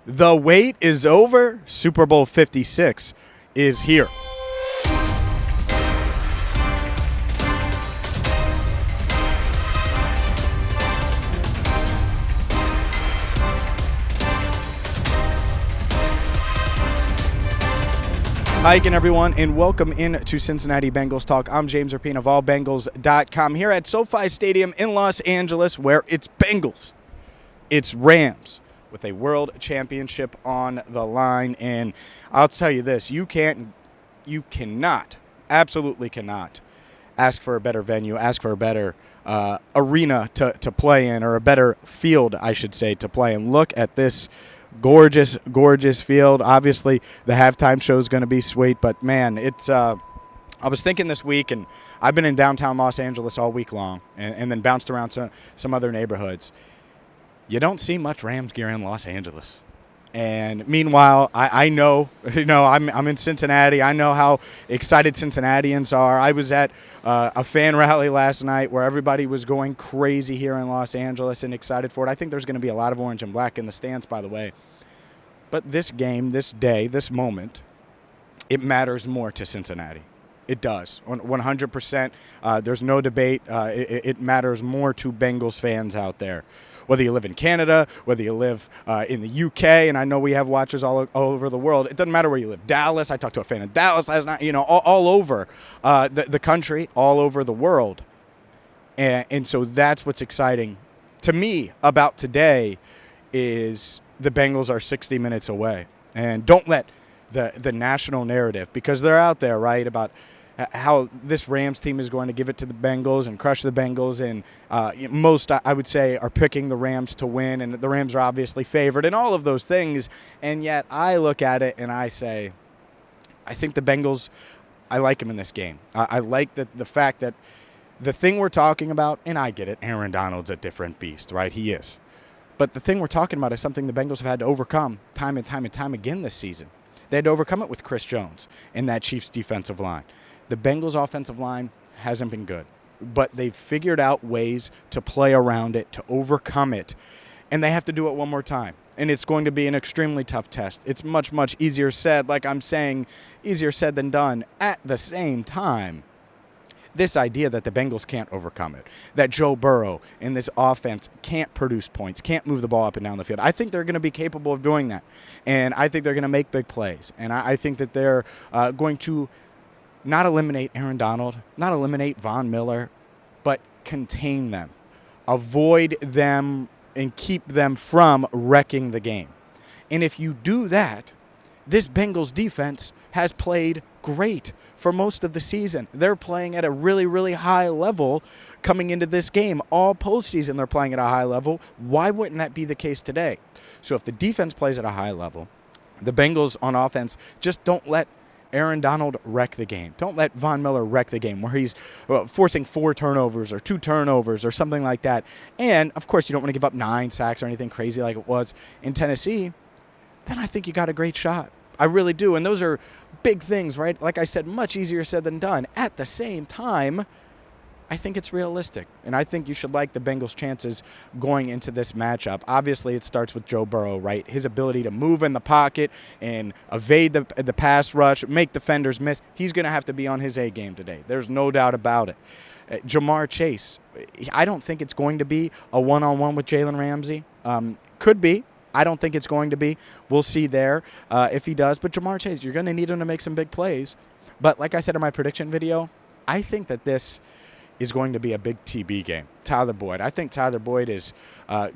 The wait is over. Super Bowl 56 is here. Hi again, everyone, and welcome in to Cincinnati Bengals Talk. I'm James Rapien of allbengals.com here at SoFi Stadium in Los Angeles, where it's Bengals. It's Rams with a world championship on the line. And I'll tell you this, you cannot, absolutely cannot ask for a better venue, ask for a better arena to play in, or a better field, I should say, to play in. Look at this gorgeous, gorgeous field. Obviously, the halftime show is going to be sweet, but man, it's I was thinking this week, and I've been in downtown Los Angeles all week long, and then bounced around some other neighborhoods. You don't see much Rams gear in Los Angeles. And meanwhile, I know, I'm in Cincinnati. I know how excited Cincinnatians are. I was at a fan rally last night where everybody was going crazy here in Los Angeles and excited for it. I think there's going to be a lot of orange and black in the stands, by the way. But this game, this day, this moment, it matters more to Cincinnati. It does, 100%. There's no debate. It matters more to Bengals fans out there. Whether you live in Canada, whether you live in the UK, and I know we have watchers all over the world. It doesn't matter where you live. Dallas, I talked to a fan in Dallas last night, all over the country, all over the world. And so that's what's exciting to me about today is the Bengals are 60 minutes away. And don't let the national narrative, because they're out there, right, about how this Rams team is going to give it to the Bengals and crush the Bengals, and most, I would say, are picking the Rams to win, and the Rams are obviously favored, and all of those things. And yet I look at it and I say, I think the Bengals, I like them in this game. I like the fact that the thing we're talking about, and I get it, Aaron Donald's a different beast, right? He is. But the thing we're talking about is something the Bengals have had to overcome time and time and time again this season. They had to overcome it with Chris Jones and that Chiefs defensive line. The Bengals' offensive line hasn't been good, but they've figured out ways to play around it, to overcome it, and they have to do it one more time. And it's going to be an extremely tough test. It's much, much easier said, like I'm saying, easier said than done. At the same time, this idea that the Bengals can't overcome it, that Joe Burrow in this offense can't produce points, can't move the ball up and down the field. I think they're going to be capable of doing that, and I think they're going to make big plays. And I think that they're going to not eliminate Aaron Donald, not eliminate Von Miller, but contain them, avoid them, and keep them from wrecking the game. And if you do that, this Bengals defense has played great for most of the season. They're playing at a really, really high level coming into this game. All postseason they're playing at a high level. Why wouldn't that be the case today? So if the defense plays at a high level, the Bengals on offense just don't let Aaron Donald wreck the game. Don't let Von Miller wreck the game where he's forcing 4 turnovers or 2 turnovers or something like that. And, of course, you don't want to give up 9 sacks or anything crazy like it was in Tennessee. Then I think you got a great shot. I really do. And those are big things, right? Like I said, much easier said than done. At the same time, I think it's realistic, and I think you should like the Bengals' chances going into this matchup. Obviously, it starts with Joe Burrow, right? His ability to move in the pocket and evade the pass rush, make defenders miss. He's going to have to be on his A game today. There's no doubt about it. Jamar Chase, I don't think it's going to be a one-on-one with Jalen Ramsey. Could be. I don't think it's going to be. We'll see there if he does. But Jamar Chase, you're going to need him to make some big plays. But like I said in my prediction video, I think that this is going to be a big TB game. Tyler Boyd. I think Tyler Boyd is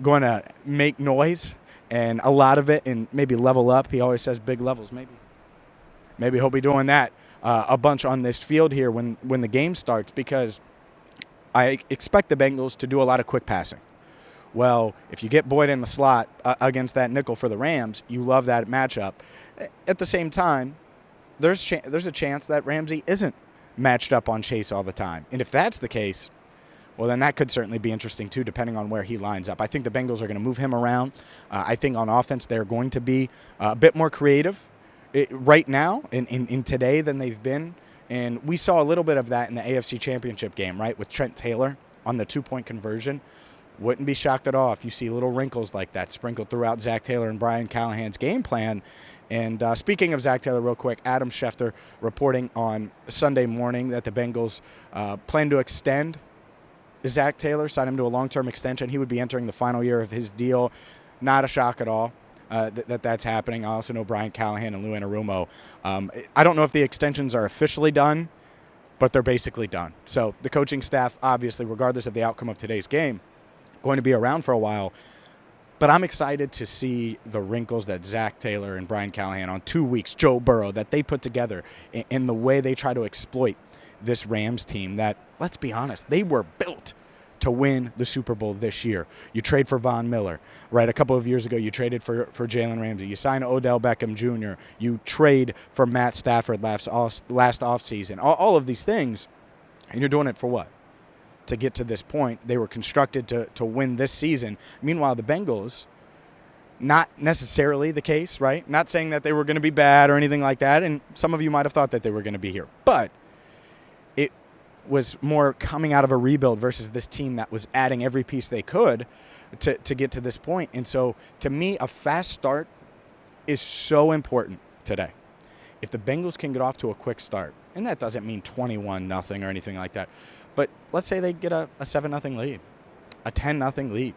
going to make noise, and a lot of it, and maybe level up. He always says big levels. Maybe he'll be doing that a bunch on this field here when the game starts, because I expect the Bengals to do a lot of quick passing. Well, if you get Boyd in the slot against that nickel for the Rams, you love that matchup. At the same time, there's a chance that Ramsey isn't matched up on Chase all the time. And if that's the case, well, then that could certainly be interesting too, depending on where he lines up. I think the Bengals are going to move him around. I think on offense they're going to be a bit more creative right now in today than they've been. And we saw a little bit of that in the AFC Championship game, right, with Trent Taylor on the 2-point conversion. Wouldn't be shocked at all if you see little wrinkles like that sprinkled throughout Zach Taylor and Brian Callahan's game plan. And speaking of Zach Taylor real quick, Adam Schefter reporting on Sunday morning that the Bengals plan to extend Zach Taylor, sign him to a long-term extension. He would be entering the final year of his deal. Not a shock at all that's happening. I also know Brian Callahan and Lou Anarumo. I don't know if the extensions are officially done, but they're basically done. So the coaching staff, obviously, regardless of the outcome of today's game, going to be around for a while. But I'm excited to see the wrinkles that Zach Taylor and Brian Callahan on 2 weeks, Joe Burrow, that they put together in the way they try to exploit this Rams team that, let's be honest, they were built to win the Super Bowl this year. You trade for Von Miller, right? A couple of years ago, you traded for Jalen Ramsey. You sign Odell Beckham Jr. You trade for Matt Stafford last offseason. All of these things, and you're doing it for what? To get to this point. They were constructed to win this season. Meanwhile, the Bengals, not necessarily the case, right? Not saying that they were going to be bad or anything like that, and some of you might have thought that they were going to be here. But it was more coming out of a rebuild versus this team that was adding every piece they could to get to this point. And so, to me, a fast start is so important today. If the Bengals can get off to a quick start, and that doesn't mean 21-0 or anything like that, but let's say they get a 7-0 lead, a 10-0 lead.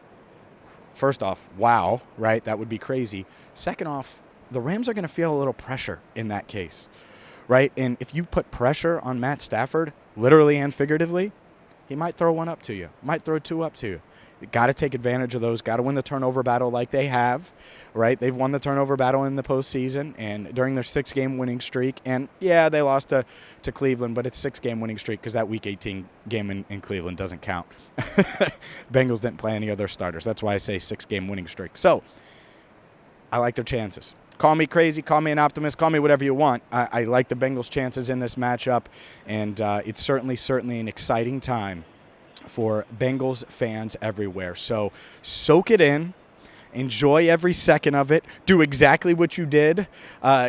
First off, wow, right? That would be crazy. Second off, the Rams are going to feel a little pressure in that case, right? And if you put pressure on Matt Stafford, literally and figuratively, he might throw one up to you, might throw two up to you. You got to take advantage of those, got to win the turnover battle like they have, right? They've won the turnover battle in the postseason and during their 6-game winning streak. And, yeah, they lost to Cleveland, but it's 6-game winning streak because that Week 18 game in Cleveland doesn't count. Bengals didn't play any of their starters. That's why I say 6-game winning streak. So I like their chances. Call me crazy, call me an optimist, call me whatever you want. I like the Bengals' chances in this matchup, and it's certainly an exciting time for Bengals fans everywhere. So soak it in. Enjoy every second of it. Do exactly what you did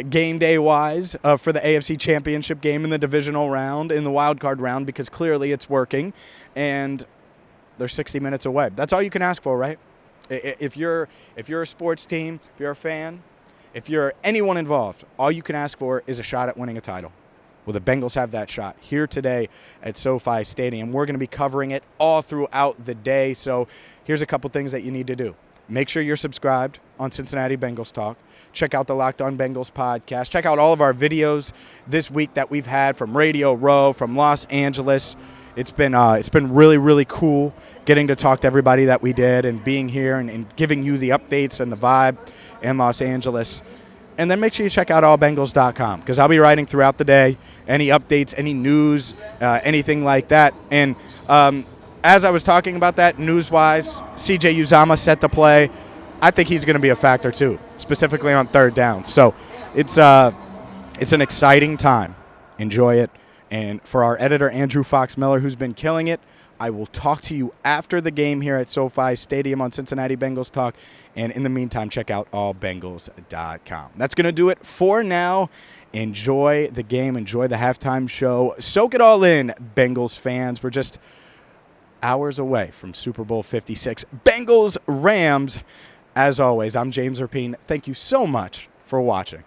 game day-wise for the AFC Championship game in the divisional round, in the wild card round, because clearly it's working, and they're 60 minutes away. That's all you can ask for, right? If you're a sports team, if you're a fan, if you're anyone involved, all you can ask for is a shot at winning a title. Well, the Bengals have that shot here today at SoFi Stadium. We're going to be covering it all throughout the day. So here's a couple things that you need to do. Make sure you're subscribed on Cincinnati Bengals Talk. Check out the Locked On Bengals podcast. Check out all of our videos this week that we've had from Radio Row, from Los Angeles. It's been really, really cool getting to talk to everybody that we did and being here and giving you the updates and the vibe in Los Angeles. And then make sure you check out allbengals.com because I'll be writing throughout the day, any updates, any news, anything like that. And as I was talking about that, news-wise, CJ Uzomah set to play. I think he's going to be a factor too, specifically on third down. So it's an exciting time. Enjoy it. And for our editor, Andrew Fox Miller, who's been killing it, I will talk to you after the game here at SoFi Stadium on Cincinnati Bengals Talk. And in the meantime, check out allbengals.com. That's going to do it for now. Enjoy the game. Enjoy the halftime show. Soak it all in, Bengals fans. We're just hours away from Super Bowl 56. Bengals, Rams. As always, I'm James Rapien. Thank you so much for watching.